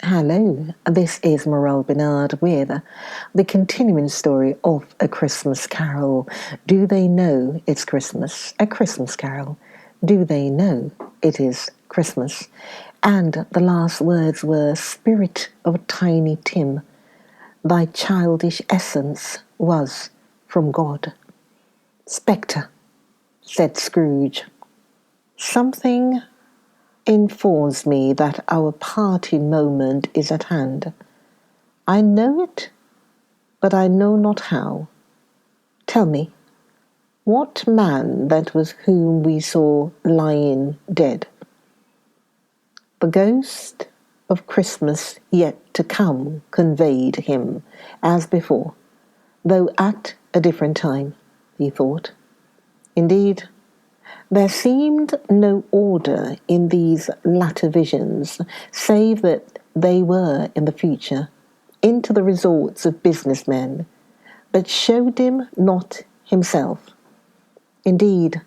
Hello, this is Morel Benard with the continuing story of A Christmas Carol. Do they know it's Christmas? A Christmas Carol. Do they know it is Christmas? And the last words were, Spirit of Tiny Tim, thy childish essence was from God. Spectre, said Scrooge, something informs me that our parting moment is at hand. I know it, but I know not how. Tell me, what man that was whom we saw lying dead? The ghost of Christmas yet to come conveyed him, as before, though at a different time, he thought. Indeed, there seemed no order in these latter visions, save that they were in the future, into the resorts of businessmen, but showed him not himself. Indeed,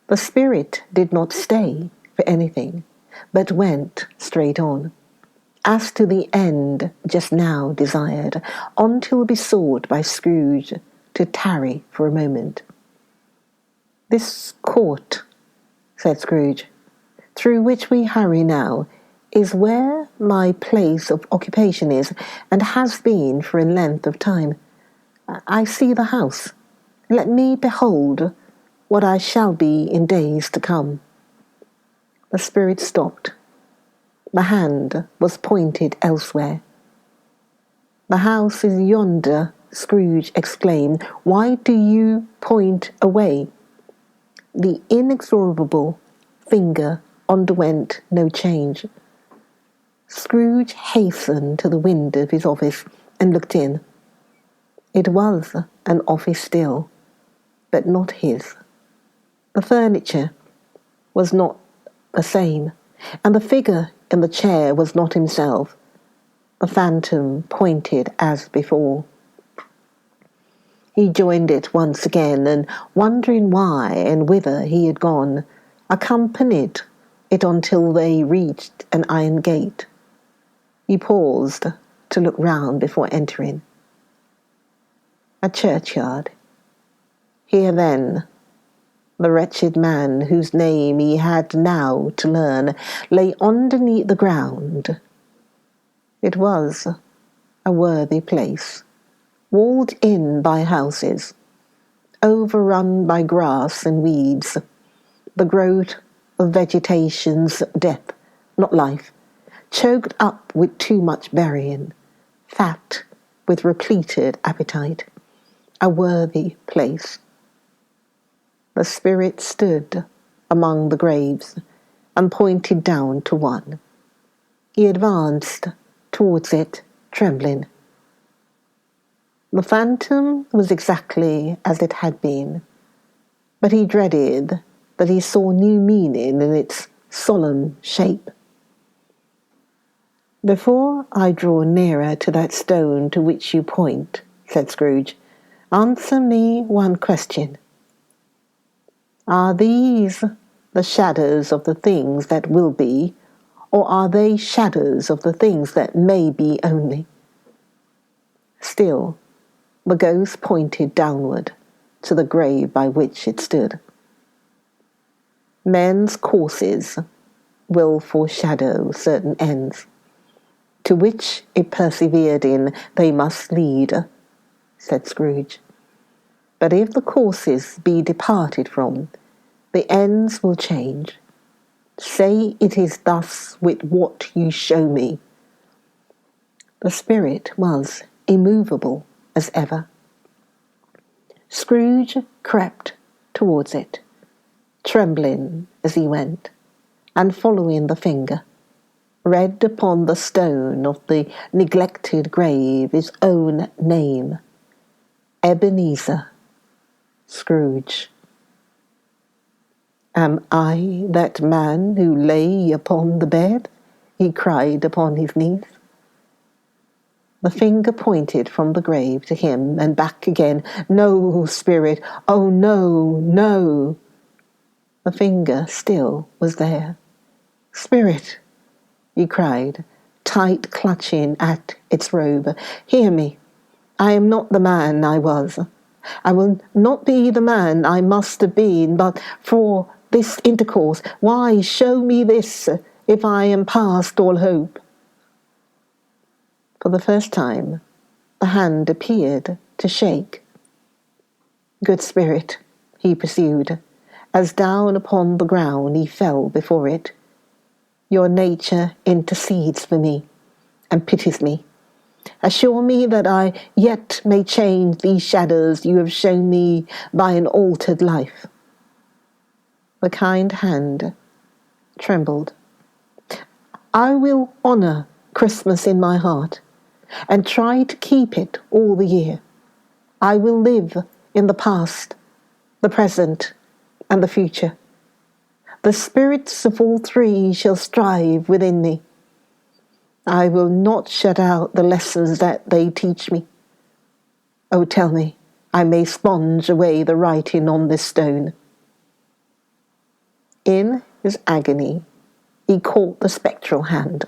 the spirit did not stay for anything, but went straight on, as to the end just now desired, until besought by Scrooge to tarry for a moment. This court, said Scrooge, through which we hurry now, is where my place of occupation is, and has been for a length of time. I see the house. Let me behold what I shall be in days to come. The spirit stopped. The hand was pointed elsewhere. The house is yonder, Scrooge exclaimed. Why do you point away? The inexorable finger underwent no change. Scrooge hastened to the window of his office and looked in. It was an office still, but not his. The furniture was not the same, and the figure in the chair was not himself. The phantom pointed as before. He joined it once again, and wondering why and whither he had gone, accompanied it until they reached an iron gate. He paused to look round before entering. A churchyard. Here then, the wretched man whose name he had now to learn lay underneath the ground. It was a worthy place, walled in by houses, overrun by grass and weeds, the growth of vegetation's death, not life, choked up with too much burying, fat with repleted appetite, a worthy place. The spirit stood among the graves and pointed down to one. He advanced towards it, trembling. The phantom was exactly as it had been, but he dreaded that he saw new meaning in its solemn shape. Before I draw nearer to that stone to which you point, said Scrooge, answer me one question. Are these the shadows of the things that will be, or are they shadows of the things that may be only? Still, the ghost pointed downward to the grave by which it stood. Men's courses will foreshadow certain ends, to which if persevered in they must lead, said Scrooge. But if the courses be departed from, the ends will change. Say it is thus with what you show me. The spirit was immovable as ever. Scrooge crept towards it, trembling as he went, and following the finger, read upon the stone of the neglected grave his own name, Ebenezer Scrooge. Am I that man who lay upon the bed? He cried upon his knees. The finger pointed from the grave to him and back again. No, spirit, oh no, no. The finger still was there. Spirit, he cried, tight clutching at its robe. Hear me, I am not the man I was. I will not be the man I must have been, but for this intercourse, why show me this if I am past all hope? For the first time, the hand appeared to shake. Good spirit, he pursued, as down upon the ground he fell before it. Your nature intercedes for me and pities me. Assure me that I yet may change these shadows you have shown me by an altered life. The kind hand trembled. I will honour Christmas in my heart and try to keep it all the year. I will live in the past, the present, and the future. The spirits of all three shall strive within me. I will not shut out the lessons that they teach me. Oh, tell me, I may sponge away the writing on this stone. In his agony, he caught the spectral hand.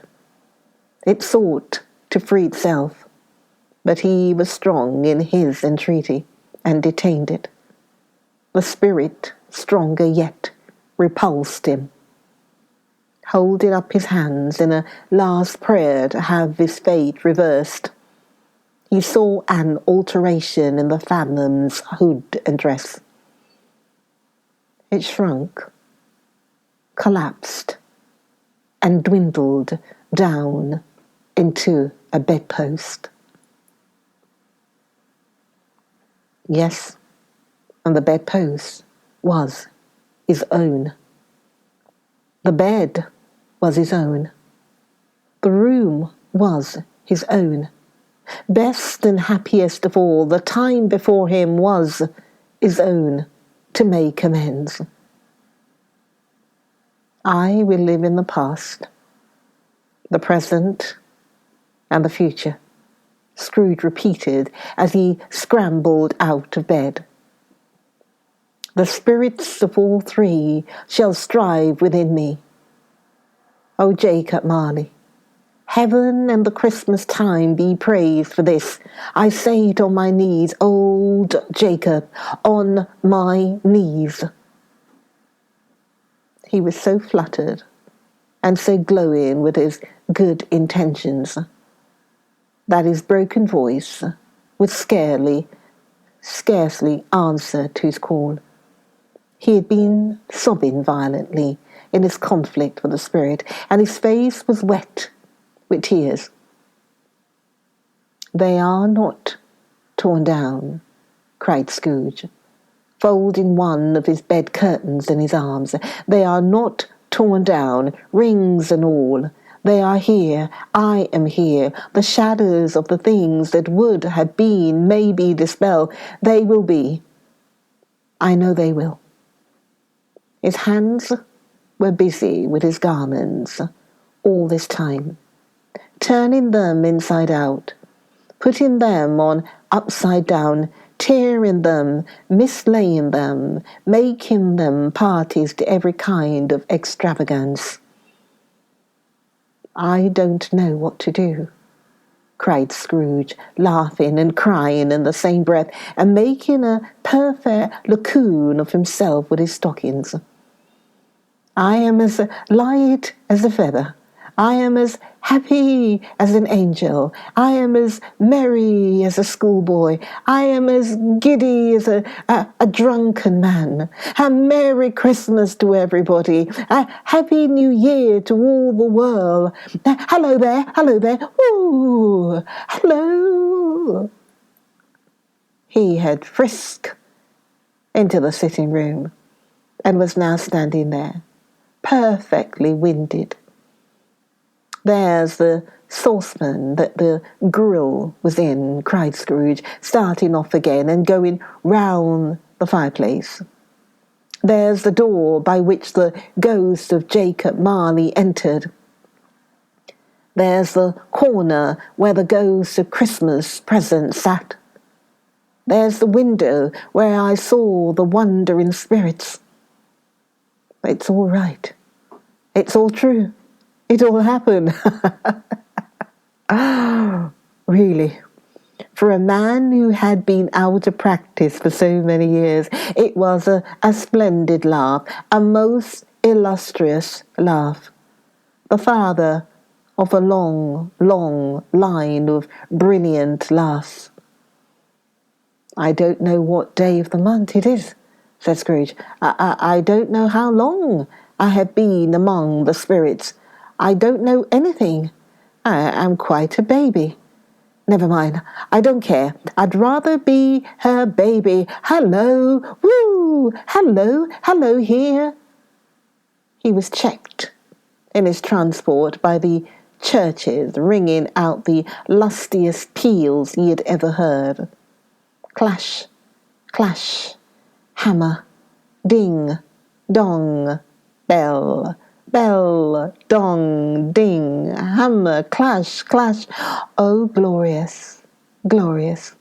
It sought to free itself, but he was strong in his entreaty and detained it. The spirit, stronger yet, repulsed him, holding up his hands in a last prayer to have his fate reversed. He saw an alteration in the phantom's hood and dress. It shrunk, collapsed, and dwindled down into a bedpost. Yes, and the bedpost was his own. The bed was his own. The room was his own. Best and happiest of all, the time before him was his own to make amends. I will live in the past, the present, and the future, Scrooge repeated as he scrambled out of bed. The spirits of all three shall strive within me. O Jacob Marley, heaven and the Christmas time be praised for this. I say it on my knees, old Jacob, on my knees. He was so fluttered and so glowing with his good intentions that his broken voice would scarcely answer to his call. He had been sobbing violently in his conflict with the spirit, and his face was wet with tears. They are not torn down, cried Scrooge, folding one of his bed curtains in his arms. They are not torn down, rings and all. They are here, I am here. The shadows of the things that would have been may be dispelled. They will be. I know they will. His hands were busy with his garments all this time, turning them inside out, putting them on upside down, tearing them, mislaying them, making them parties to every kind of extravagance. I don't know what to do, cried Scrooge, laughing and crying in the same breath, and making a perfect lacoon of himself with his stockings. I am as light as a feather. I am as happy as an angel. I am as merry as a schoolboy. I am as giddy as a drunken man. A Merry Christmas to everybody. A Happy New Year to all the world. Hello there, hello there. Ooh, hello. He had frisked into the sitting room and was now standing there, perfectly winded. There's the saucepan that the grill was in, cried Scrooge, starting off again and going round the fireplace. There's the door by which the ghost of Jacob Marley entered. There's the corner where the ghost of Christmas present sat. There's the window where I saw the wandering spirits. It's all right. It's all true. It all happened. Oh, really? For a man who had been out of practice for so many years, it was a splendid laugh, a most illustrious laugh. The father of a long, long line of brilliant laughs. "I don't know what day of the month it is," said Scrooge. I don't know how long I have been among the spirits. I don't know anything. I am quite a baby. Never mind, I don't care. I'd rather be her baby. Hello, woo, hello here." He was checked in his transport by the churches ringing out the lustiest peals he had ever heard. Clash, clash, hammer, ding, dong, bell, bell, dong, ding, hammer, clash, clash. Oh, glorious, glorious.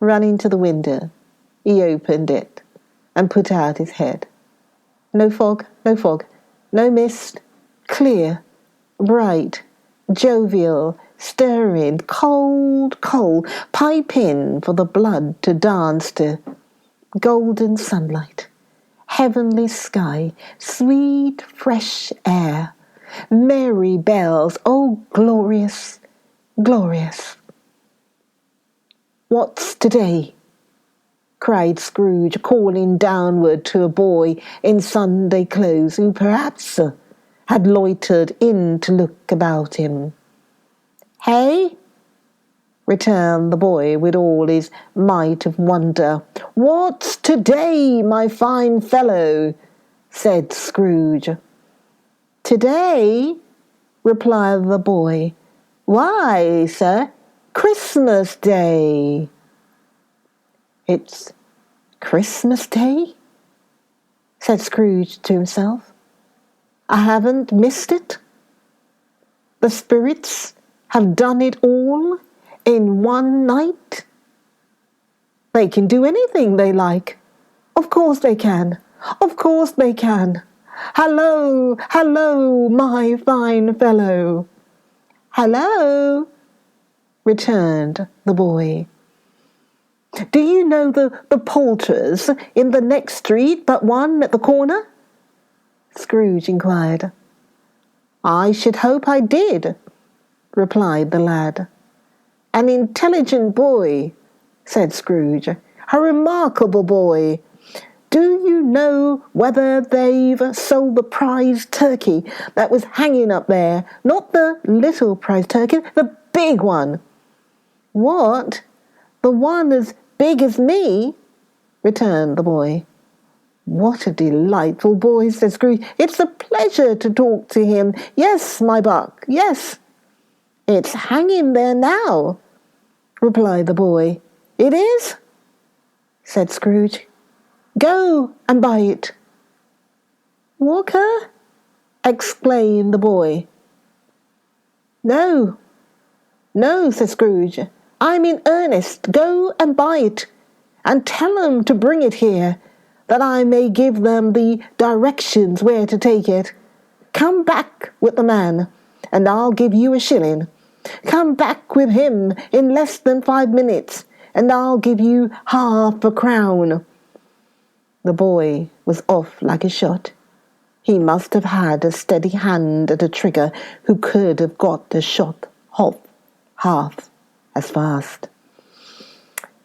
Running to the window, he opened it and put out his head. No fog, no mist, clear, bright, jovial, stirring, cold, cold, piping for the blood to dance to. Golden sunlight, heavenly sky, sweet fresh air, merry bells. Oh, glorious, glorious. "What's today?" cried Scrooge, calling downward to a boy in Sunday clothes who perhaps had loitered in to look about him. "Hey?" returned the boy with all his might of wonder. "What's today, my fine fellow?" said Scrooge. "Today?" replied the boy. "Why, sir, Christmas Day." "It's Christmas Day?" said Scrooge to himself. "I haven't missed it. The spirits have done it all in one night. They can do anything they like. Of course they can. Of course they can. Hello, hello, my fine fellow." "Hello," returned the boy. "Do you know the poulterers in the next street but one at the corner?" Scrooge inquired. "I should hope I did," replied the lad. "An intelligent boy," said Scrooge. "A remarkable boy. Do you know whether they've sold the prize turkey that was hanging up there? Not the little prize turkey, the big one." "What? The one as big as me?" returned the boy. "What a delightful boy," said Scrooge. "It's a pleasure to talk to him. Yes, my buck, yes." "It's hanging there now," replied the boy. "It is?" said Scrooge. "Go and buy it." "Walker?" exclaimed the boy. No, said Scrooge. "I'm in earnest. Go and buy it, and tell them to bring it here, that I may give them the directions where to take it. Come back with the man, and I'll give you a shilling. Come back with him in less than 5 minutes, and I'll give you half a crown." The boy was off like a shot. He must have had a steady hand at a trigger who could have got the shot off half as fast.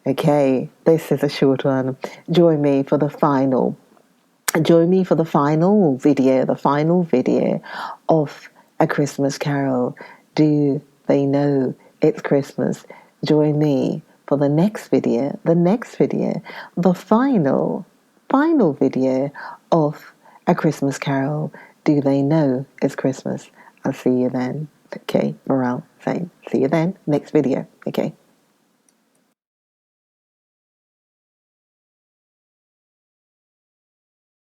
Okay, this is a short one. Join me for the final video of A Christmas Carol. Do they know it's Christmas? Join me for the next video, the final video of A Christmas Carol. Do they know it's Christmas? I'll see you then. Okay, Morel saying, see you then, next video. Okay.